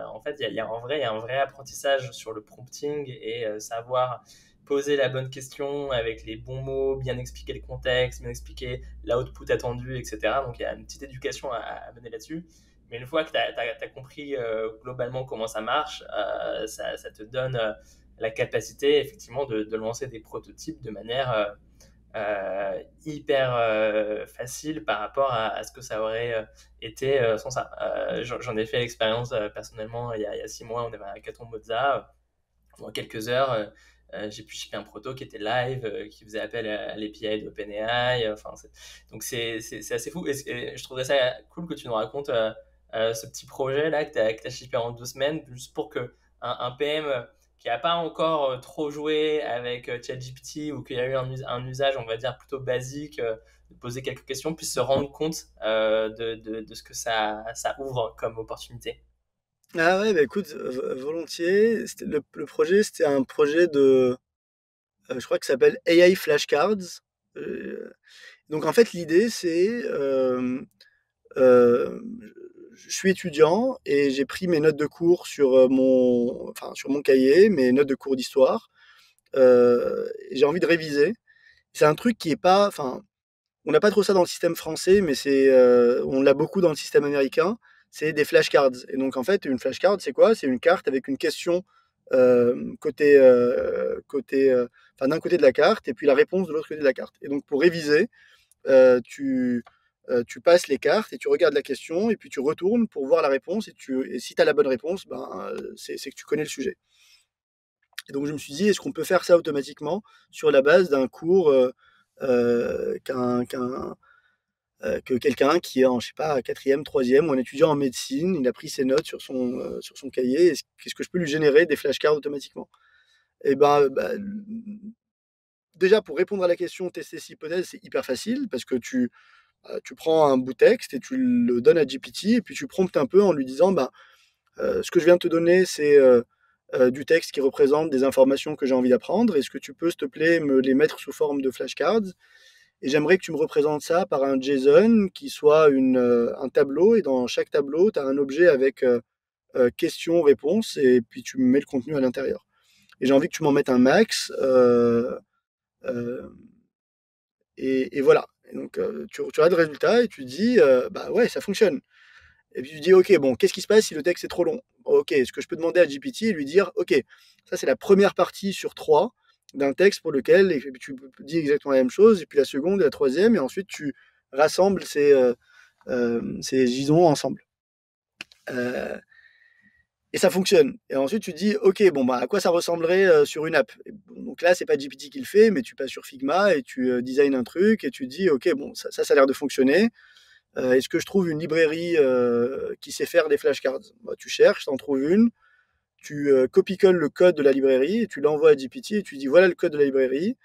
En fait, il y a un vrai apprentissage sur le prompting et savoir poser la bonne question avec les bons mots, bien expliquer le contexte, bien expliquer l'output attendu, etc. Donc il y a une petite éducation à mener là-dessus. Mais une fois que tu as compris globalement comment ça marche, ça te donne la capacité effectivement de lancer des prototypes de manière hyper facile par rapport à ce que ça aurait été sans ça. J'en ai fait l'expérience personnellement il y a 6 mois, on avait un hackathon Mozza. En quelques heures, j'ai pu shipper un proto qui était live, qui faisait appel à l'API d'OpenAI. Donc c'est assez fou. Et je trouverais ça cool que tu nous racontes ce petit projet là que tu as shippé en 2 semaines, juste pour que un PM qui n'a pas encore trop joué avec ChatGPT ou qui a eu un usage, on va dire, plutôt basique, de poser quelques questions, puisse se rendre compte de ce que ça ouvre comme opportunité. Ah ouais, bah écoute, volontiers. Le projet, c'était un projet je crois que ça s'appelle AI Flashcards. Euh, donc en fait, l'idée, c'est, euh, je suis étudiant et j'ai pris mes notes de cours sur sur mon cahier, mes notes de cours d'histoire. Et j'ai envie de réviser. C'est un truc qui est pas, enfin, on n'a pas trop ça dans le système français, mais on l'a beaucoup dans le système américain. C'est des flashcards. Et donc en fait, une flashcard, c'est quoi? C'est une carte avec une question enfin, d'un côté de la carte et puis la réponse de l'autre côté de la carte. Et donc pour réviser, tu passes les cartes et tu regardes la question et puis tu retournes pour voir la réponse et si tu as la bonne réponse, c'est que tu connais le sujet. Et donc je me suis dit, est-ce qu'on peut faire ça automatiquement sur la base d'un cours euh, qu'un, qu'un, que quelqu'un qui est en, je sais pas, quatrième, troisième, ou un étudiant en médecine, il a pris ses notes sur son cahier, qu'est-ce que je peux lui générer des flashcards automatiquement? Et déjà pour répondre à la question, tester cette hypothèse, c'est hyper facile parce que tu prends un bout de texte et tu le donnes à GPT et puis tu promptes un peu en lui disant, ce que je viens de te donner, c'est du texte qui représente des informations que j'ai envie d'apprendre. Est-ce que tu peux, s'il te plaît, me les mettre sous forme de flashcards? Et j'aimerais que tu me représentes ça par un JSON qui soit un tableau. Et dans chaque tableau, tu as un objet avec question-réponse. Et puis tu me mets le contenu à l'intérieur. Et j'ai envie que tu m'en mettes un max. Euh, et voilà. Et donc tu as le résultat et tu dis, bah ouais, ça fonctionne. Et puis tu dis, ok, bon, qu'est-ce qui se passe si le texte est trop long? Ok, est-ce que je peux demander à GPT et lui dire, ok, ça c'est la première partie sur trois d'un texte pour lequel et puis tu dis exactement la même chose, et puis la seconde et la troisième, et ensuite tu rassembles ces gisons ensemble. Euh, et ça fonctionne. Et ensuite tu dis, ok, bon, bah, à quoi ça ressemblerait sur une app? Et bon, donc là, c'est pas GPT qui le fait, mais tu passes sur Figma et tu designs un truc et tu dis, ok, bon, ça a l'air de fonctionner. Est-ce que je trouve une librairie qui sait faire des flashcards? Bah, tu cherches, tu en trouves une, tu copie-colles le code de la librairie et tu l'envoies à GPT et tu dis voilà le code de la librairie.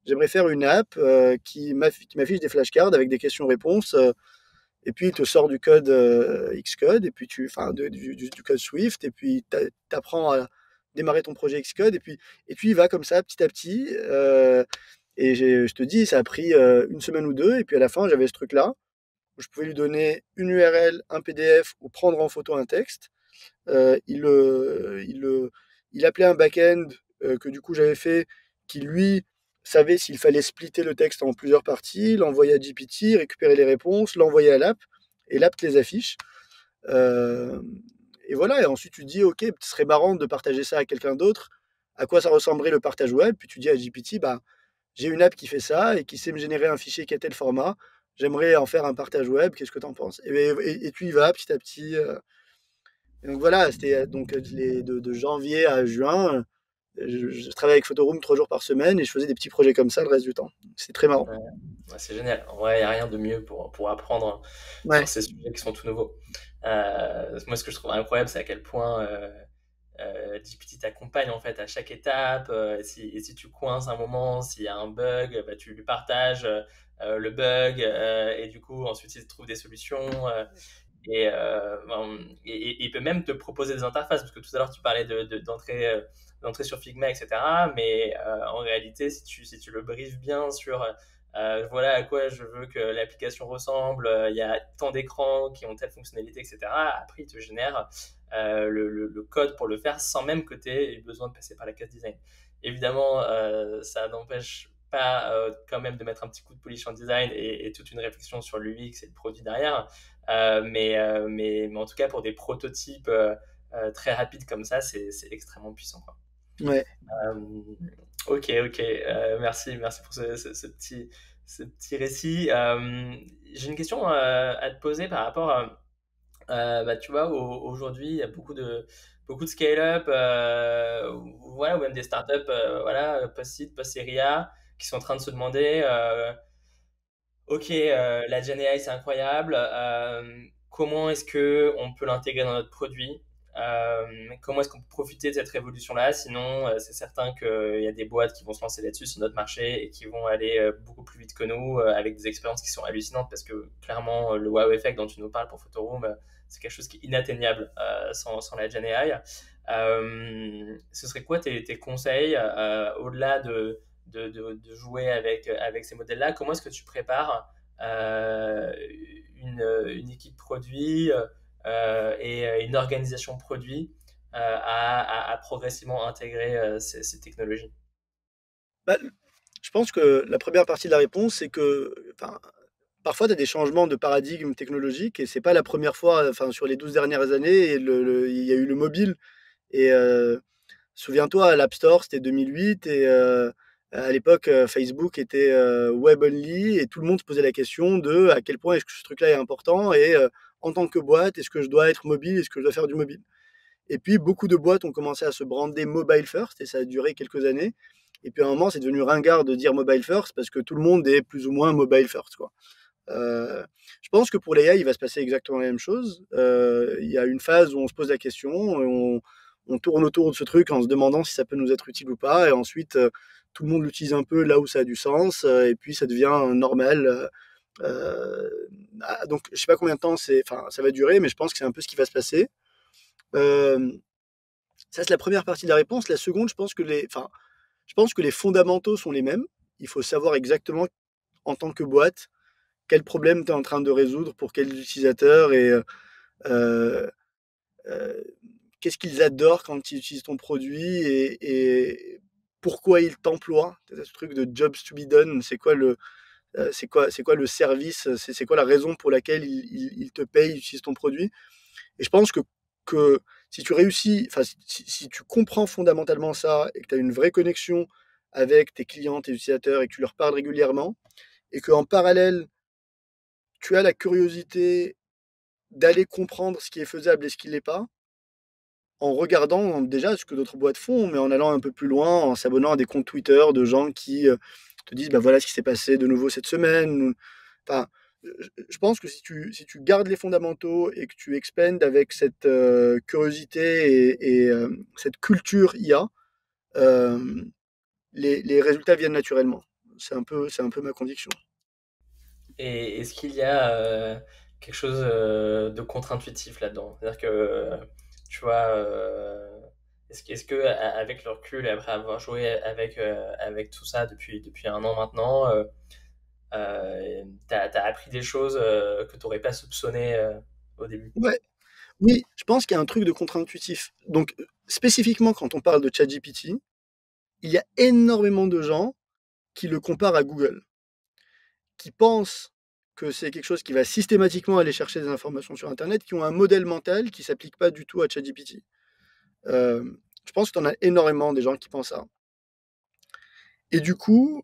J'aimerais faire une app qui m'affiche des flashcards avec des questions-réponses. Et puis il te sort du code Xcode et puis du code Swift et puis tu apprends à démarrer ton projet Xcode et puis il va comme ça petit à petit. Et je te dis, ça a pris une semaine ou deux et puis à la fin j'avais ce truc là où je pouvais lui donner une URL, un PDF ou prendre en photo un texte. Euh, il, euh, il, euh, il appelait un back-end que du coup j'avais fait, qui lui savait s'il fallait splitter le texte en plusieurs parties, l'envoyer à GPT, récupérer les réponses, l'envoyer à l'app, et l'app te les affiche. Euh, et voilà, et ensuite tu dis, ok, ce serait marrant de partager ça à quelqu'un d'autre, à quoi ça ressemblerait le partage web, puis tu dis à GPT, bah, j'ai une app qui fait ça et qui sait me générer un fichier qui a tel format, j'aimerais en faire un partage web, qu'est-ce que tu en penses? Et tu y vas petit à petit. Et donc voilà, c'était de janvier à juin, je travaillais avec Photoroom 3 jours par semaine et je faisais des petits projets comme ça le reste du temps. C'est très marrant. Ouais, ouais, c'est génial. En vrai, il n'y a rien de mieux pour apprendre sur Ouais. ces sujets qui sont tout nouveaux. Moi, ce que je trouve incroyable, c'est à quel point GPT t'accompagne en fait à chaque étape. Et si tu coinces un moment, s'il y a un bug, bah, tu lui partages le bug et du coup, ensuite, il trouve des solutions. il peut même te proposer des interfaces, parce que tout à l'heure tu parlais d'entrer sur Figma, etc. Mais en réalité, si tu le briefes bien sur voilà à quoi je veux que l'application ressemble, il y a tant d'écrans qui ont telle fonctionnalité, etc. Après, il te génère le code pour le faire sans même que tu aies besoin de passer par la case design. Évidemment, ça n'empêche pas quand même de mettre un petit coup de polish en design et toute une réflexion sur l'UX et le produit derrière. Mais en tout cas, pour des prototypes très rapides comme ça, c'est extrêmement puissant, quoi. Ouais. Euh, ok. Merci pour ce petit récit. J'ai une question à te poser par rapport à, bah, tu vois, aujourd'hui, il y a beaucoup de scale-up, voilà, ou même des startups, voilà, post-seed, post-série A, qui sont en train de se demander, ok, la Gen AI, c'est incroyable. Comment est-ce que on peut l'intégrer dans notre produit? Comment est-ce qu'on peut profiter de cette révolution-là? Sinon, c'est certain qu'il y a des boîtes qui vont se lancer là-dessus sur notre marché et qui vont aller beaucoup plus vite que nous, avec des expériences qui sont hallucinantes, parce que clairement, le wow effect dont tu nous parles pour Photoroom, c'est quelque chose qui est inatteignable sans la Gen AI. Ce serait quoi tes conseils au-delà de jouer avec ces modèles-là? Comment est-ce que tu prépares euh, une équipe produit et une organisation produit à progressivement intégrer ces technologies? Bah, je pense que la première partie de la réponse, c'est que enfin, parfois, tu as des changements de paradigme technologique et c'est pas la première fois, enfin, sur les 12 dernières années, et il y a eu le mobile. Et souviens-toi, l'App Store, c'était 2008 et à l'époque, Facebook était web only et tout le monde se posait la question de à quel point est-ce que ce truc-là est important et en tant que boîte, est-ce que je dois être mobile, est-ce que je dois faire du mobile? Et puis, beaucoup de boîtes ont commencé à se brander mobile first et ça a duré quelques années. Et puis à un moment, c'est devenu ringard de dire mobile first parce que tout le monde est plus ou moins mobile first, quoi. Euh, je pense que pour l'AI, il va se passer exactement la même chose. Il y a une phase où on se pose la question, on tourne autour de ce truc en se demandant si ça peut nous être utile ou pas, et ensuite tout le monde l'utilise un peu là où ça a du sens, et puis ça devient normal. Donc je sais pas combien de temps enfin, ça va durer, mais je pense que c'est un peu ce qui va se passer. Euh, Ça c'est la première partie de la réponse. La seconde, enfin, je pense que les fondamentaux sont les mêmes. Il faut savoir exactement en tant que boîte quel problème tu es en train de résoudre pour quels utilisateurs et euh, euh, qu'est-ce qu'ils adorent quand ils utilisent ton produit et pourquoi ils t'emploient. Ce truc de jobs to be done, c'est quoi le service, c'est quoi la raison pour laquelle ils te payent, ils utilisent ton produit. Et je pense que si tu réussis, enfin, si tu comprends fondamentalement ça et que tu as une vraie connexion avec tes clients, tes utilisateurs et que tu leur parles régulièrement et qu'en parallèle, tu as la curiosité d'aller comprendre ce qui est faisable et ce qui ne l'est pas, en regardant déjà ce que d'autres boîtes font, mais en allant un peu plus loin, en s'abonnant à des comptes Twitter de gens qui te disent bah voilà ce qui s'est passé de nouveau cette semaine. Enfin, je pense que si tu gardes les fondamentaux et que tu expandes avec cette curiosité et cette culture IA, euh, les résultats viennent naturellement. C'est un peu ma conviction. Et est-ce qu'il y a quelque chose de contre-intuitif là-dedans? C'est-à-dire que, tu vois, est-ce que, avec le recul et après avoir joué avec tout ça depuis un an maintenant, t'as appris des choses que tu n'aurais pas soupçonné au début? Ouais, oui, je pense qu'il y a un truc de contre-intuitif. Donc, spécifiquement quand on parle de ChatGPT, il y a énormément de gens qui le comparent à Google, qui pensent que c'est quelque chose qui va systématiquement aller chercher des informations sur Internet, qui ont un modèle mental qui ne s'applique pas du tout à ChatGPT. Euh, je pense que tu en as énormément des gens qui pensent ça. Et du coup,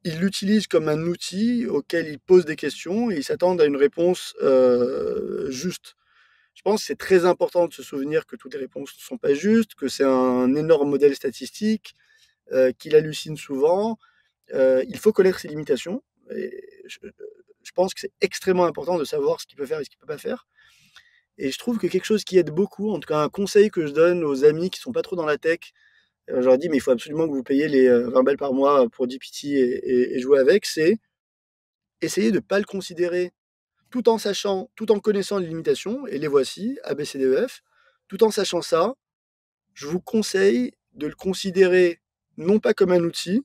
ils l'utilisent comme un outil auquel ils posent des questions et ils s'attendent à une réponse juste. Je pense que c'est très important de se souvenir que toutes les réponses ne sont pas justes, que c'est un énorme modèle statistique, qu'il hallucine souvent. Il faut connaître ses limitations. Et je pense que c'est extrêmement important de savoir ce qu'il peut faire et ce qu'il ne peut pas faire. Et je trouve que quelque chose qui aide beaucoup, en tout cas un conseil que je donne aux amis qui sont pas trop dans la tech, je leur dis mais il faut absolument que vous payiez les 20 balles par mois pour GPT et jouer avec, c'est essayer de ne pas le considérer. tout en connaissant les limitations, et les voici, A, B, C, D, E, F, tout en sachant ça, je vous conseille de le considérer non pas comme un outil,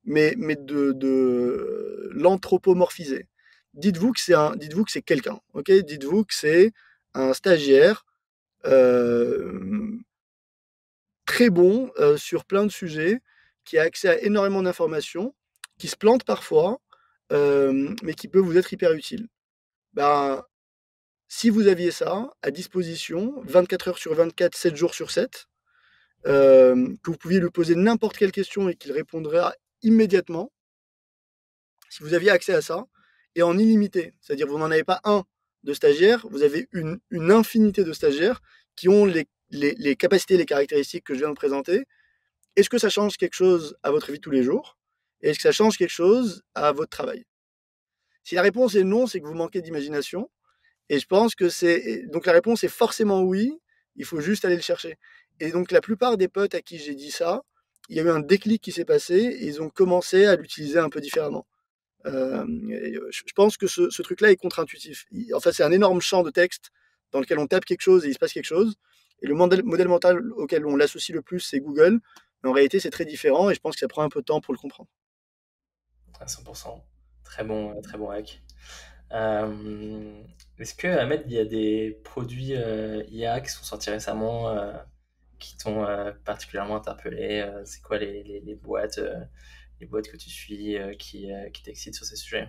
mais de l'anthropomorphiser. Dites-vous que c'est quelqu'un, ok? Dites-vous que c'est un stagiaire euh, très bon sur plein de sujets, qui a accès à énormément d'informations, qui se plante parfois, mais qui peut vous être hyper utile. Ben, si vous aviez ça à disposition, 24 heures sur 24, 7 jours sur 7, que vous pouviez lui poser n'importe quelle question et qu'il répondrait immédiatement, si vous aviez accès à ça, et en illimité, c'est-à-dire vous n'en avez pas un de stagiaire, vous avez une infinité de stagiaires qui ont les capacités, les caractéristiques que je viens de présenter. Est-ce que ça change quelque chose à votre vie de tous les jours? Et est-ce que ça change quelque chose à votre travail? Si la réponse est non, c'est que vous manquez d'imagination. Et je pense que c'est. Donc la réponse est forcément oui, il faut juste aller le chercher. Et donc la plupart des potes à qui j'ai dit ça, il y a eu un déclic qui s'est passé et ils ont commencé à l'utiliser un peu différemment. Je pense que ce truc-là est contre-intuitif. Enfin, c'est un énorme champ de texte dans lequel on tape quelque chose et il se passe quelque chose. Et le modèle mental auquel on l'associe le plus, c'est Google. Mais en réalité, c'est très différent et je pense que ça prend un peu de temps pour le comprendre. À 100%. Très bon hack. Est-ce que, Ahmed, il y a des produits IA qui sont sortis récemment qui t'ont particulièrement interpellé? C'est quoi les boîtes que tu suis qui t'excitent sur ces sujets?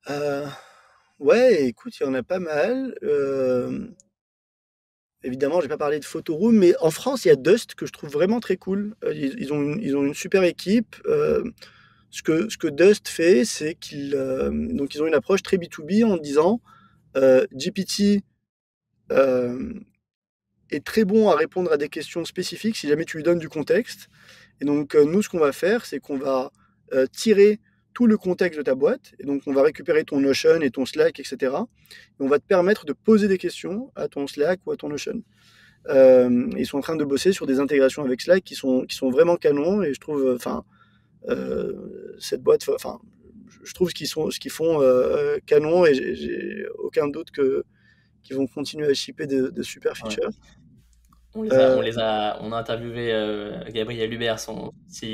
Euh, ouais, écoute, il y en a pas mal. Évidemment, je vais pas parler de Photoroom, mais en France, il y a Dust que je trouve vraiment très cool. Ils ont une super équipe. Ce que Dust fait, c'est donc ils ont une approche très B2B en disant GPT euh, est très bon à répondre à des questions spécifiques si jamais tu lui donnes du contexte. Et donc, nous, ce qu'on va faire, c'est qu'on va tirer tout le contexte de ta boîte. Et donc, on va récupérer ton Notion et ton Slack, etc. Et on va te permettre de poser des questions à ton Slack ou à ton Notion. Ils sont en train de bosser sur des intégrations avec Slack qui sont vraiment canons. Et je trouve, cette boîte, enfin, je trouve ce qu'ils font canon et j'ai aucun doute qu'ils vont continuer à shipper de super Ouais. features. Euh, On a interviewé Gabriel Hubert, son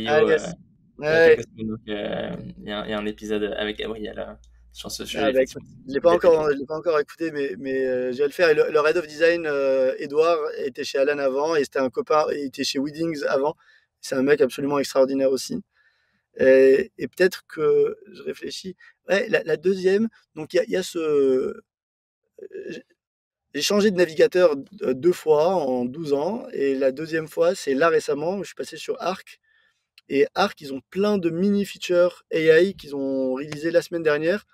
ah CEO, yes. il y a Ouais. quelques semaines. Donc, il y a un épisode avec Gabriel sur ce sujet, Ah bah écoute, effectivement. je l'ai pas encore écouté, mais je vais le faire. Et le head of design, Edouard, était chez Alan avant, et c'était un copain, il était chez Weddings avant. C'est un mec absolument extraordinaire aussi. Et peut-être que je réfléchis. Ouais, la deuxième, donc il y a j'ai changé de navigateur deux fois en 12 ans, et la deuxième fois, c'est là récemment, où je suis passé sur Arc. Et Arc, ils ont plein de mini features AI qu'ils ont réalisé la semaine dernière.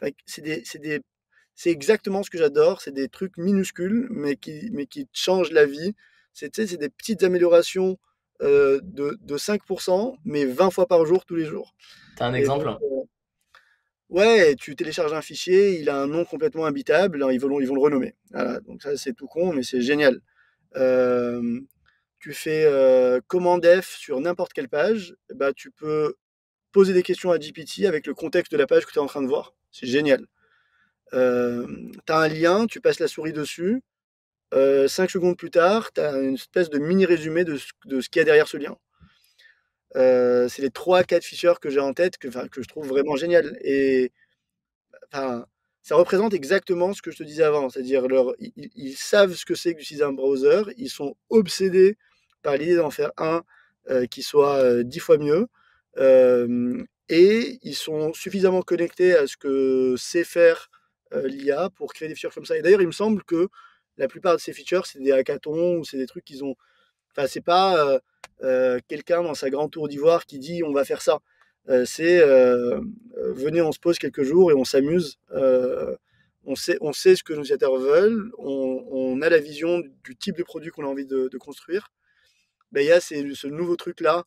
Enfin, c'est exactement ce que j'adore. C'est des trucs minuscules, mais qui changent la vie. Tu sais, c'est des petites améliorations de 5%, mais 20 fois par jour, tous les jours. T'as un Et donc, exemple? ouais, tu télécharges un fichier, il a un nom complètement imbitable, alors ils vont le renommer. Voilà, donc ça, c'est tout con, mais c'est génial. Euh, Tu fais commande F sur n'importe quelle page, bah, tu peux poser des questions à GPT avec le contexte de la page que tu es en train de voir. C'est génial. Tu as un lien, tu passes la souris dessus. 5 secondes plus tard, tu as une espèce de mini résumé de ce qu'il y a derrière ce lien. C'est les 3-4 features que j'ai en tête que je trouve vraiment génial. Et enfin, ça représente exactement ce que je te disais avant. C'est-à-dire, ils savent ce que c'est que d'utiliser un browser. Ils sont obsédés par l'idée d'en faire un qui soit 10 fois mieux. Et ils sont suffisamment connectés à ce que sait faire l'IA pour créer des features comme ça. Et d'ailleurs, il me semble que la plupart de ces features, c'est des hackathons ou c'est des trucs qu'ils ont. Enfin, c'est pas quelqu'un dans sa grande tour d'ivoire qui dit on va faire ça. C'est venez, on se pose quelques jours et on s'amuse. On sait ce que nos utilisateurs veulent. On a la vision du type de produit qu'on a envie de construire. Ben, il y a ce nouveau truc-là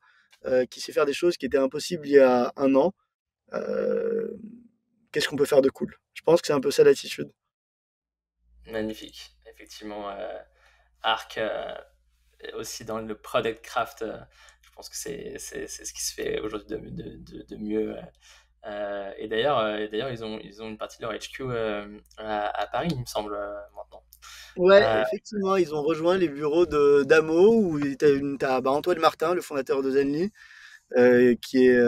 qui sait faire des choses qui étaient impossibles il y a un an. Euh, Qu'est-ce qu'on peut faire de cool? Je pense que c'est un peu ça l'attitude. Magnifique. Effectivement, Arc, aussi dans le product craft, je pense que c'est ce qui se fait aujourd'hui de mieux. Et d'ailleurs, ils ont une partie de leur HQ à Paris, il me semble, maintenant. Ouais, Euh, effectivement, ils ont rejoint les bureaux de d'Amo où t'as Antoine Martin, le fondateur de Zenly, qui est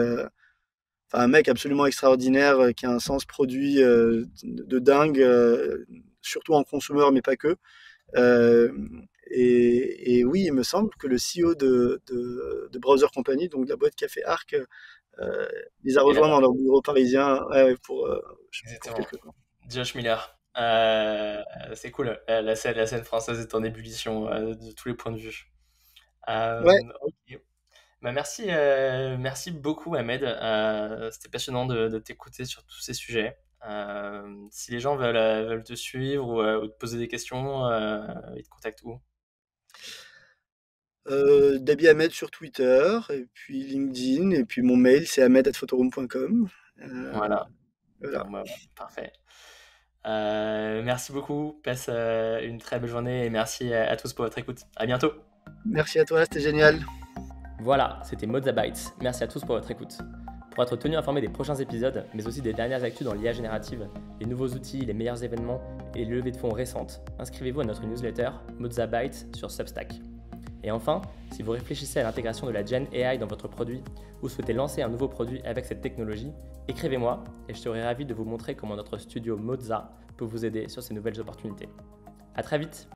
un mec absolument extraordinaire, qui a un sens produit de dingue, surtout en consommateur, mais pas que. Euh, et oui, il me semble que le CEO de Browser Company, donc de la boîte qui a fait Arc, euh, les a et rejoints là-bas, dans leur bureau parisien, ouais, pour exactement. quelques temps. Josh Miller. C'est cool. La scène française est en ébullition de tous les points de vue. Ouais, Ok. Bah, merci beaucoup, Ahmed. C'était passionnant de t'écouter sur tous ces sujets. Si les gens veulent te suivre ou te poser des questions, ils te contactent où? Dabi Ahmed sur Twitter, et puis LinkedIn, et puis mon mail c'est ahmed@photoroom.com. Euh, Voilà. voilà. Bon, bah, voilà, parfait. Merci beaucoup. Passe une très belle journée et merci à tous pour votre écoute. À bientôt. Merci à toi, c'était génial. Voilà, c'était Mozzabytes. Merci à tous pour votre écoute. Pour être tenu informé des prochains épisodes, mais aussi des dernières actus dans l'IA générative, les nouveaux outils, les meilleurs événements et les levées de fonds récentes, inscrivez-vous à notre newsletter Mozzabytes sur Substack. Et enfin, si vous réfléchissez à l'intégration de la Gen AI dans votre produit ou souhaitez lancer un nouveau produit avec cette technologie, écrivez-moi et je serai ravi de vous montrer comment notre studio Mozza peut vous aider sur ces nouvelles opportunités. À très vite!